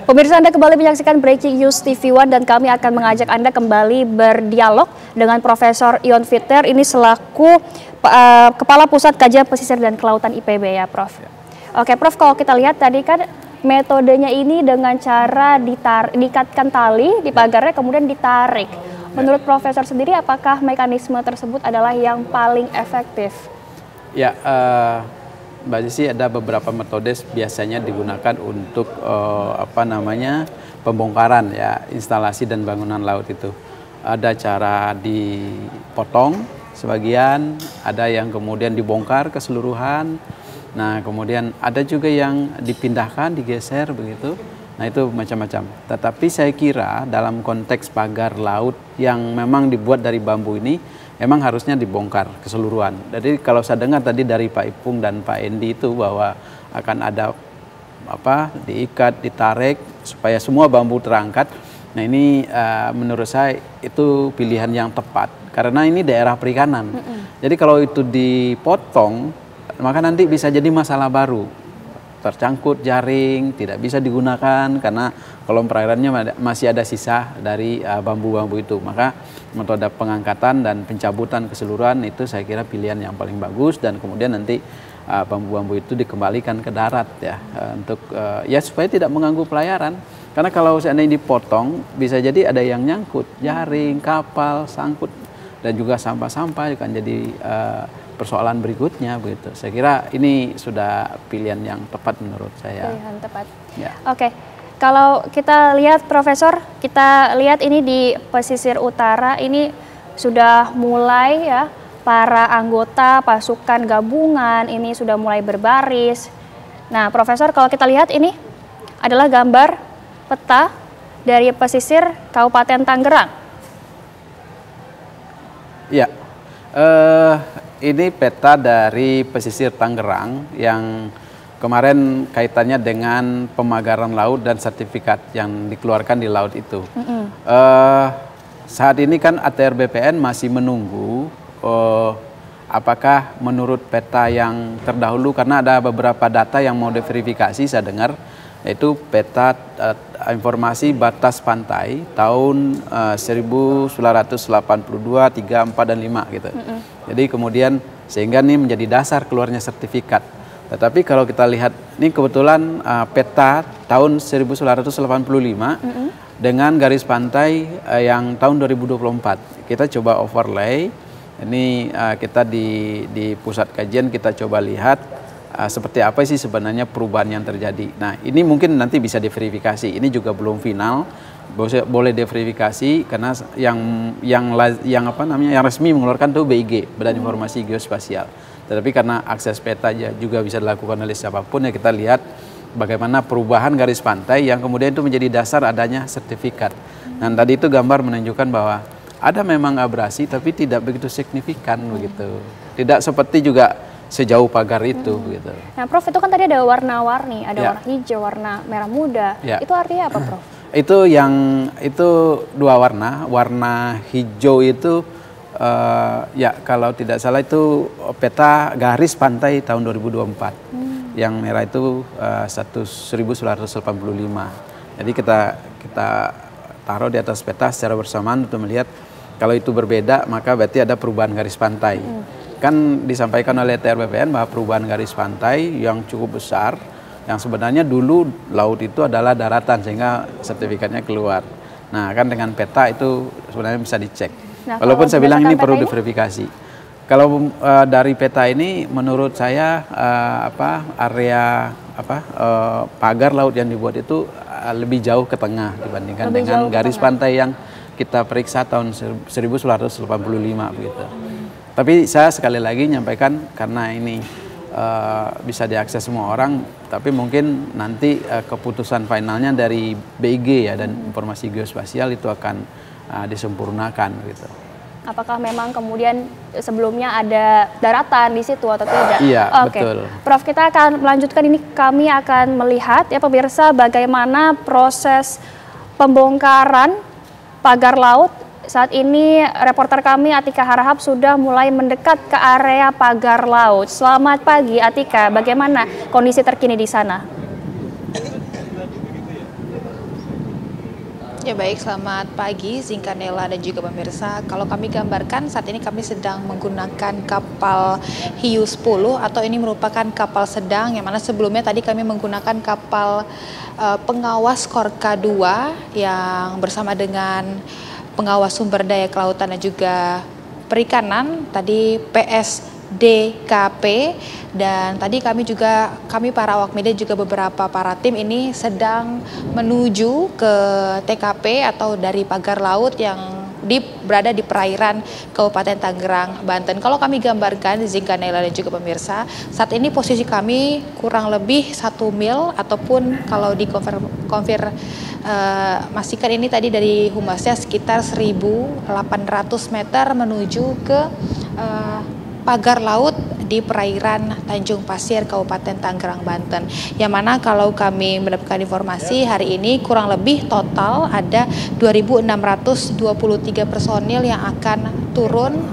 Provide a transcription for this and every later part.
Pemirsa, Anda kembali menyaksikan Breaking News TV One dan kami akan mengajak Anda kembali berdialog dengan Profesor Ion Fitner, ini selaku Kepala Pusat Kajian Pesisir dan Kelautan IPB ya, Prof. Oke, Prof, kalau kita lihat tadi kan metodenya ini dengan cara diikatkan tali di pagarnya kemudian ditarik. Menurut Profesor sendiri, apakah mekanisme tersebut adalah yang paling efektif? Ya, Mbak Desi, ada beberapa metode biasanya digunakan untuk pembongkaran ya instalasi dan bangunan laut itu. Ada cara dipotong sebagian, ada yang kemudian dibongkar keseluruhan. Nah, kemudian ada juga yang dipindahkan, digeser begitu. Nah, itu macam-macam. Tetapi saya kira dalam konteks pagar laut yang memang dibuat dari bambu ini memang harusnya dibongkar keseluruhan. Jadi kalau saya dengar tadi dari Pak Ipung dan Pak Endi itu bahwa akan ada diikat, ditarik supaya semua bambu terangkat. Nah, ini menurut saya itu pilihan yang tepat karena ini daerah perikanan. Jadi kalau itu dipotong maka nanti bisa jadi masalah baru. Tercangkut jaring, tidak bisa digunakan karena kolom perairannya masih ada sisa dari bambu-bambu itu. Maka metode pengangkatan dan pencabutan keseluruhan itu saya kira pilihan yang paling bagus, dan kemudian nanti bambu-bambu itu dikembalikan ke darat ya untuk ya supaya tidak mengganggu pelayaran. Karena kalau seandainya dipotong bisa jadi ada yang nyangkut, jaring, kapal, sangkut, dan juga sampah-sampah akan jadi persoalan berikutnya begitu. Saya kira ini sudah pilihan yang tepat menurut saya. Pilihan tepat. Ya. Oke. Kalau kita lihat, Profesor, kita lihat ini di pesisir utara ini sudah mulai ya para anggota pasukan gabungan ini sudah mulai berbaris. Nah, Profesor, kalau kita lihat ini adalah gambar peta dari pesisir Kabupaten Tangerang. Ya. Ini peta dari pesisir Tangerang yang kemarin kaitannya dengan pemagaran laut dan sertifikat yang dikeluarkan di laut itu. Saat ini kan ATR BPN masih menunggu apakah menurut peta yang terdahulu, karena ada beberapa data yang mau diverifikasi saya dengar, yaitu peta informasi batas pantai tahun 1982, 3, 4, dan 5 gitu. Jadi kemudian sehingga ini menjadi dasar keluarnya sertifikat. Tetapi kalau kita lihat ini kebetulan peta tahun 1985 dengan garis pantai yang tahun 2024. Kita coba overlay. Ini kita di pusat kajian kita coba lihat seperti apa sih sebenarnya perubahan yang terjadi. Nah, ini mungkin nanti bisa diverifikasi. Ini juga belum final. Boleh diverifikasi karena yang resmi mengeluarkan itu BIG, Badan Informasi Geospasial. Tetapi karena akses peta juga bisa dilakukan oleh siapapun, ya kita lihat bagaimana perubahan garis pantai yang kemudian itu menjadi dasar adanya sertifikat. Dan tadi itu gambar menunjukkan bahwa ada memang abrasi tapi tidak begitu signifikan begitu. Tidak seperti juga sejauh pagar itu gitu. Nah, Prof, itu kan tadi ada warna-warni, ada warna hijau, warna merah muda. Itu artinya apa, Prof? Itu dua warna. Warna hijau itu ya kalau tidak salah itu peta garis pantai tahun 2024. Yang merah itu 1985. Jadi kita taruh di atas peta secara bersamaan untuk melihat kalau itu berbeda maka berarti ada perubahan garis pantai. Kan disampaikan oleh ATR BPN bahwa perubahan garis pantai yang cukup besar, yang sebenarnya dulu laut itu adalah daratan sehingga sertifikatnya keluar. Nah, kan dengan peta itu sebenarnya bisa dicek. Nah, walaupun saya bilang ini perlu diverifikasi. Kalau dari peta ini menurut saya area pagar laut yang dibuat itu lebih jauh ke tengah dibandingkan dengan garis pantai yang kita periksa tahun 1985 begitu. Tapi saya sekali lagi nyampaikan karena ini bisa diakses semua orang, tapi mungkin nanti keputusan finalnya dari BIG ya dan Informasi Geospasial itu akan disempurnakan gitu. Apakah memang kemudian sebelumnya ada daratan di situ atau tidak? Iya, betul. Prof, kita akan melanjutkan ini, kami akan melihat ya pemirsa bagaimana proses pembongkaran pagar laut. Saat ini reporter kami Atika Harahap sudah mulai mendekat ke area pagar laut. Selamat pagi Atika, bagaimana kondisi terkini di sana? Ya baik, selamat pagi Zinka Nela dan juga pemirsa. Kalau kami gambarkan saat ini kami sedang menggunakan kapal Hiu 10 atau ini merupakan kapal sedang yang mana sebelumnya tadi kami menggunakan kapal pengawas Korka 2 yang bersama dengan pengawas sumber daya kelautan dan juga perikanan tadi PSDKP, dan tadi kami para awak media juga beberapa para tim ini sedang menuju ke TKP atau dari pagar laut yang berada di perairan Kabupaten Tangerang, Banten. Kalau kami gambarkan Zinka Nela dan juga pemirsa, saat ini posisi kami kurang lebih 1 mil ataupun kalau masihkan ini tadi dari humasnya sekitar 1.800 meter menuju ke pagar laut di perairan Tanjung Pasir, Kabupaten Tangerang, Banten. Yang mana kalau kami mendapatkan informasi hari ini kurang lebih total ada 2.623 personil yang akan turun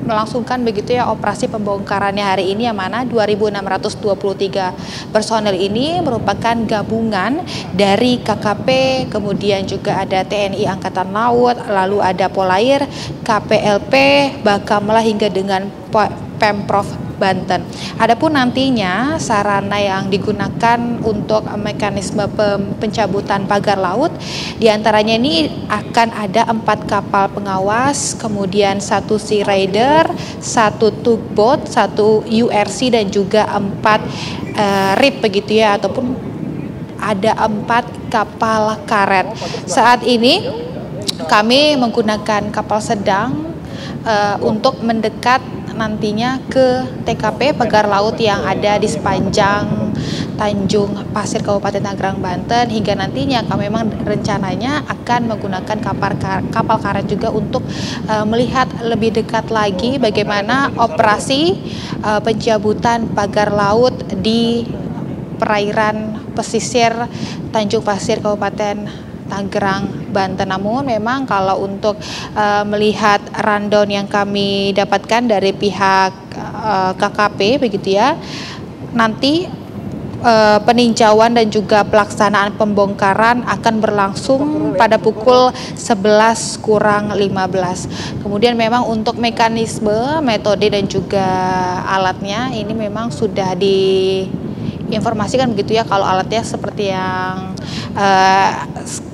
melangsungkan begitu ya operasi pembongkarannya hari ini, yang mana 2.623 personel ini merupakan gabungan dari KKP, kemudian juga ada TNI Angkatan Laut, lalu ada Polair, KPLP, Bakamla hingga dengan Pemprov Banten. Adapun nantinya sarana yang digunakan untuk mekanisme pencabutan pagar laut diantaranya ini akan ada 4 kapal pengawas, kemudian 1 sea rider, 1 tugboat, 1 URC dan juga 4 RIP begitu ya, ataupun ada 4 kapal karet. Saat ini kami menggunakan kapal sedang untuk mendekat nantinya ke TKP pagar laut yang ada di sepanjang Tanjung Pasir Kabupaten Tangerang, Banten, hingga nantinya kami memang rencananya akan menggunakan kapal karet juga untuk melihat lebih dekat lagi bagaimana operasi pencabutan pagar laut di perairan pesisir Tanjung Pasir Kabupaten Tangerang, Banten. Namun memang kalau untuk melihat rundown yang kami dapatkan dari pihak KKP begitu ya, nanti peninjauan dan juga pelaksanaan pembongkaran akan berlangsung pada pukul 11 kurang 15. Kemudian memang untuk mekanisme, metode dan juga alatnya ini memang sudah diinformasikan begitu ya. Kalau alatnya seperti yang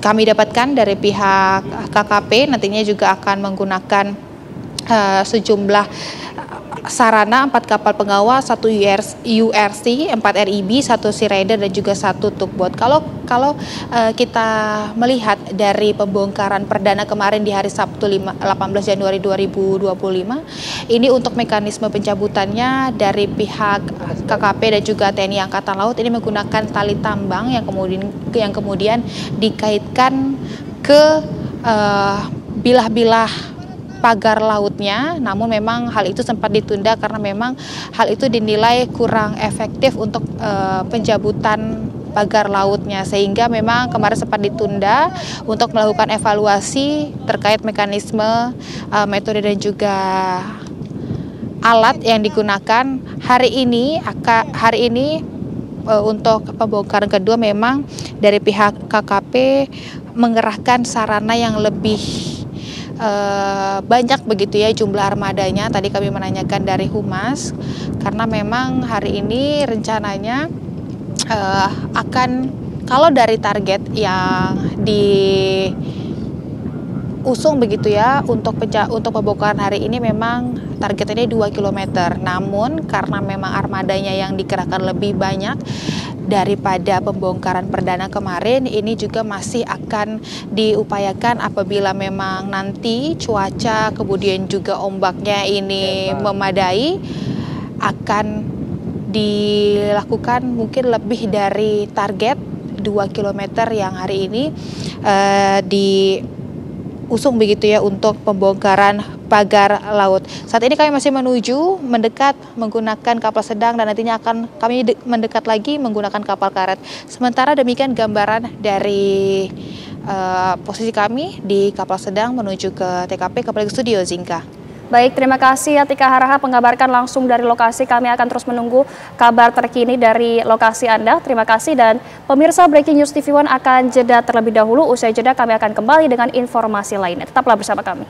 kami dapatkan dari pihak KKP, nantinya juga akan menggunakan sejumlah sarana, 4 kapal pengawas, 1 URC, 4 RIB, 1 sea rider dan juga 1 tugboat. Kalau kita melihat dari pembongkaran perdana kemarin di hari Sabtu 18 Januari 2025, ini untuk mekanisme pencabutannya dari pihak KKP dan juga TNI Angkatan Laut ini menggunakan tali tambang yang kemudian dikaitkan ke bilah-bilah pagar lautnya. Namun memang hal itu sempat ditunda karena memang hal itu dinilai kurang efektif untuk pencabutan pagar lautnya, sehingga memang kemarin sempat ditunda untuk melakukan evaluasi terkait mekanisme, metode dan juga alat yang digunakan. Hari ini untuk pembongkaran kedua memang dari pihak KKP mengerahkan sarana yang lebih banyak begitu ya jumlah armadanya. Tadi kami menanyakan dari Humas, karena memang hari ini rencananya akan, kalau dari target yang diusung begitu ya untuk pembongkaran hari ini memang targetnya 2 km. Namun karena memang armadanya yang dikerahkan lebih banyak daripada pembongkaran perdana kemarin, ini juga masih akan diupayakan apabila memang nanti cuaca kemudian juga ombaknya ini memadai, akan dilakukan mungkin lebih dari target 2 km yang hari ini diusung begitu ya untuk pembongkaran pagar laut. Saat ini kami masih mendekat menggunakan kapal sedang dan nantinya akan kami mendekat lagi menggunakan kapal karet. Sementara demikian gambaran dari posisi kami di kapal sedang menuju ke TKP, kembali ke studio Zinka. Baik, terima kasih Atika Haraha mengabarkan langsung dari lokasi. Kami akan terus menunggu kabar terkini dari lokasi Anda. Terima kasih dan pemirsa Breaking News TV One akan jeda terlebih dahulu. Usai jeda kami akan kembali dengan informasi lainnya. Tetaplah bersama kami.